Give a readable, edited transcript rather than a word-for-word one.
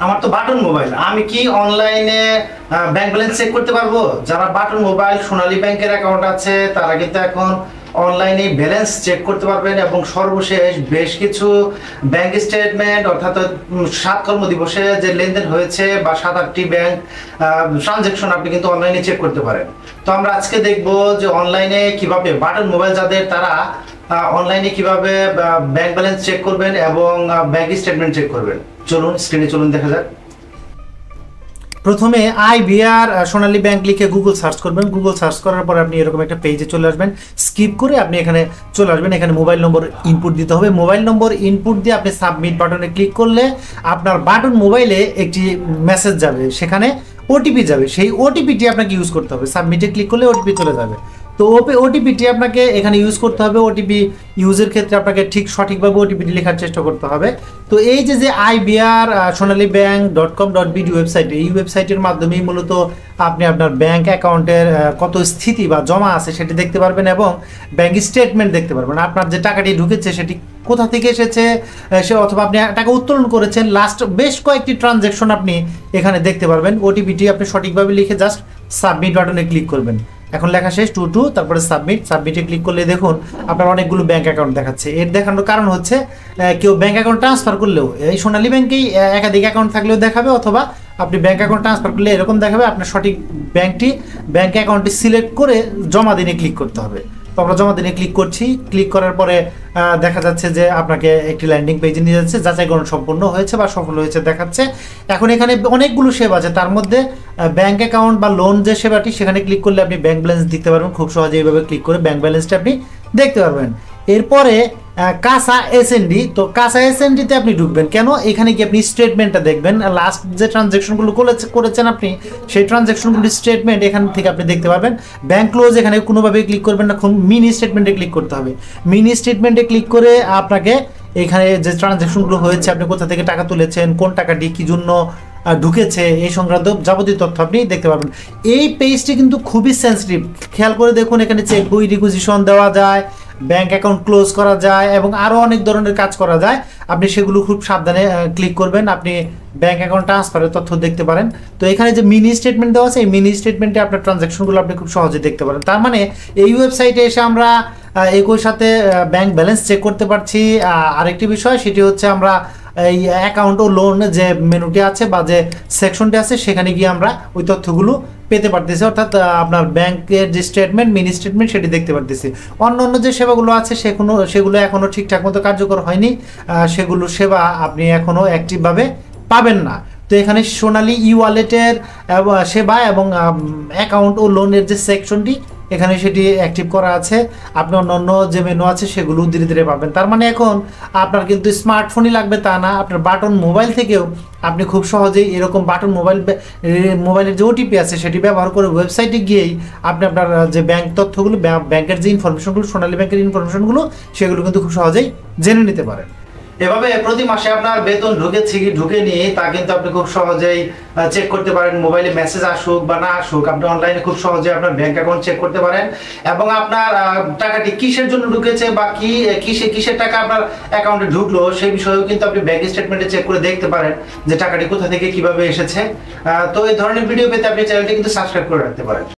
আমার তো button mobile, আমি কি অনলাইনে ব্যাংক ব্যালেন্স চেক করতে পারবো? যারা বাটন মোবাইল সোনালী ব্যাংকের অ্যাকাউন্ট আছে তারা কিন্তু এখন অনলাইনে ব্যালেন্স চেক করতে পারবেন এবং সর্বশেষ বেশ কিছু ব্যাংক স্টেটমেন্ট অর্থাৎ 7 কর্মদিবসে যে লেনদেন হয়েছে বা 7-8টি ব্যাংক ট্রানজ্যাকশন আপনি কিন্তু অনলাইনে চেক করতে পারেন। তো আমরা আজকে দেখবো যে অনলাইনে কিভাবে বাটন মোবাইল যাদের তারা অনলাইনে কিভাবে ব্যাংক ব্যালেন্স চেক করবেন এবং ব্যাংক স্টেটমেন্ট চেক করবেন। চলুন স্ক্রিনে চলুন দেখা যাক। প্রথমে আইবিআর সোনালী ব্যাংক লিখে গুগল সার্চ করবেন। গুগল সার্চ করার পর আপনি এরকম একটা পেজে চলে আসবেন। স্কিপ করে আপনি এখানে চলে আসবেন। এখানে মোবাইল নম্বর ইনপুট দিতে হবে। মোবাইল নম্বর ইনপুট দিয়ে আপনি সাবমিট বাটনে ক্লিক করলে আপনার বাটন মোবাইলে একটি মেসেজ যাবে, সেখানে ওটিপি যাবে। সেই ওটিপিটি আপনাকে ইউজ করতে হবে। সাবমিটে ক্লিক করলে ওটিপি চলে যাবে। তো ওটিপিটি আপনাকে এখানে ইউজ করতে হবে। ওটিপি ইউজের ক্ষেত্রে আপনাকে ঠিক সঠিকভাবে ওটিপিটি লেখার চেষ্টা করতে হবে। তো এই যে IBR sonalibank.com.bd ওয়েবসাইট, এই ওয়েবসাইটের মাধ্যমেই মূলত আপনি আপনার ব্যাংক অ্যাকাউন্টের কত স্থিতি বা জমা আছে সেটি দেখতে পারবেন এবং ব্যাংক স্টেটমেন্ট দেখতে পারবেন। আপনার যে টাকাটি ঢুকেছে সেটি কোথা থেকে এসেছে, সে অথবা আপনি টাকা উত্তোলন করেছেন, লাস্ট বেশ কয়েকটি ট্রানজ্যাকশন আপনি এখানে দেখতে পারবেন। ওটিপিটি আপনি সঠিকভাবে লিখে জাস্ট সাবমিট বাটনে ক্লিক করবেন। এখন লেখা শেষ 2 তারপরে সাবমিটে ক্লিক করলে দেখুন আপনার অনেকগুলো ব্যাংক অ্যাকাউন্ট দেখাচ্ছে। এর দেখানোর কারণ হচ্ছে কেউ ব্যাংক অ্যাকাউন্ট ট্রান্সফার করলেও এই সোনালী ব্যাংকেই একাধিক অ্যাকাউন্ট থাকলেও দেখাবে, অথবা আপনি ব্যাংক অ্যাকাউন্ট ট্রান্সফার করলে এরকম দেখাবে। আপনার সঠিক ব্যাংক অ্যাকাউন্টটি সিলেক্ট করে জমা দিনে ক্লিক করতে হবে। তো আমরা জমা দিনে ক্লিক করছি। ক্লিক করার পরে দেখা যাচ্ছে যে আপনাকে একটি ল্যান্ডিং পেজে নিয়ে যাচ্ছে। যাচাইকরণ সম্পূর্ণ হয়েছে বা সফল হয়েছে দেখাচ্ছে। এখন এখানে অনেকগুলো সেবা আছে, তার মধ্যে ব্যাংক অ্যাকাউন্ট বা লোন যে সেবাটি, সেখানে ক্লিক করলে আপনি ব্যাংক ব্যালেন্স দেখতে পারবেন। খুব সহজে এইভাবে ক্লিক করে ব্যাংক ব্যালেন্সটা আপনি দেখতে পারবেন। এরপরে কাসা এসএনডি, তো কাসা এসএনডিতে আপনি ঢুকবেন। কেন? এখানে কি আপনি স্টেটমেন্টটা দেখবেন, লাস্ট যে ট্রানজ্যাকশনগুলো করেছেন আপনি সেই ট্রানজ্যাকশনগুলির স্টেটমেন্ট এখান থেকে আপনি দেখতে পারবেন। ব্যাংক ক্লোজ এখানে কোনোভাবেই ক্লিক করবেন না, মিনি স্টেটমেন্টে ক্লিক করতে হবে। মিনি স্টেটমেন্টে ক্লিক করে আপনাকে এখানে যে ট্রানজ্যাকশনগুলো হয়েছে, আপনি কোথা থেকে টাকা তুলেছেন, কোন টাকাটি কী জন্য ঢুকেছে, এই সংক্রান্ত যাবতীয় তথ্য আপনি দেখতে পারবেন। এই পেজটি কিন্তু খুবই সেন্সিটিভ, খেয়াল করে দেখুন। এখানে চেক বই রিকুইজিশন দেওয়া যায়, ব্যাংক অ্যাকাউন্ট ক্লোজ করা যায় এবং আরও অনেক ধরনের কাজ করা যায়। আপনি সেগুলো খুব সাবধানে ক্লিক করবেন। আপনি ব্যাংক অ্যাকাউন্ট ট্রান্সফারের তথ্য দেখতে পারেন। তো এখানে যে মিনি স্টেটমেন্ট দেওয়া আছে, এই মিনি স্টেটমেন্টে আপনার ট্রানজ্যাকশনগুলো আপনি খুব সহজে দেখতে পারেন। তার মানে এই ওয়েবসাইটে এসে আমরা একই সাথে ব্যাংক ব্যালেন্স চেক করতে পারছি। আরেকটি বিষয় সেটি হচ্ছে আমরা এই অ্যাকাউন্ট ও লোন যে মেনুটি আছে বা যে সেকশনটি আছে সেখানে গিয়ে আমরা ওই তথ্যগুলো পেতে পারতেছি, অর্থাৎ আপনার ব্যাংকের যে স্টেটমেন্ট, মিনি স্টেটমেন্ট সেটি দেখতে পারতেছি। অন্য যে সেবাগুলো আছে সেগুলো এখনও ঠিকঠাক মতো কার্যকর হয়নি, সেগুলো সেবা আপনি এখনও অ্যাক্টিভভাবে পাবেন না। তো এখানে সোনালী ই-ওয়ালেটের সেবা এবং অ্যাকাউন্ট ও লোনের যে সেকশনটি এখানে সেটি অ্যাক্টিভ করা আছে। আপনি অন্যান্য যে মেনু আছে সেগুলো ধীরে ধীরে পাবেন। তার মানে এখন আপনার কিন্তু স্মার্টফোনই লাগবে তা না, আপনার বাটন মোবাইল থেকেও আপনি খুব সহজেই এরকম বাটন মোবাইলের যে ওটিপি আছে সেটি ব্যবহার করে ওয়েবসাইটে গিয়েই আপনি আপনার যে ব্যাংক তথ্যগুলো, ব্যাংকের যে ইনফরমেশনগুলো, সোনালী ব্যাংকের ইনফরমেশনগুলো সেগুলো কিন্তু খুব সহজেই জেনে নিতে পারেন। এভাবে প্রতি মাসে আপনার বেতন ঢুকেছে কি ঢুকেনি তা কিন্তু আপনি খুব সহজেই চেক করতে পারেন। মোবাইলে মেসেজ আসুক বা না আসুক, আপনি অনলাইনে খুব সহজে আপনার ব্যাংক অ্যাকাউন্ট চেক করতে পারেন এবং আপনার টাকাটি কিসের জন্য ঢুকেছে বা কিসের টাকা আপনার অ্যাকাউন্টে ঢুকলো সেই বিষয়েও কিন্তু আপনি ব্যাংক স্টেটমেন্টে চেক করে দেখতে পারেন যে টাকাটি কোথা থেকে কিভাবে এসেছে। তো এই ধরনের ভিডিও পেতে আপনি চ্যানেলটি কিন্তু সাবস্ক্রাইব করে রাখতে পারেন।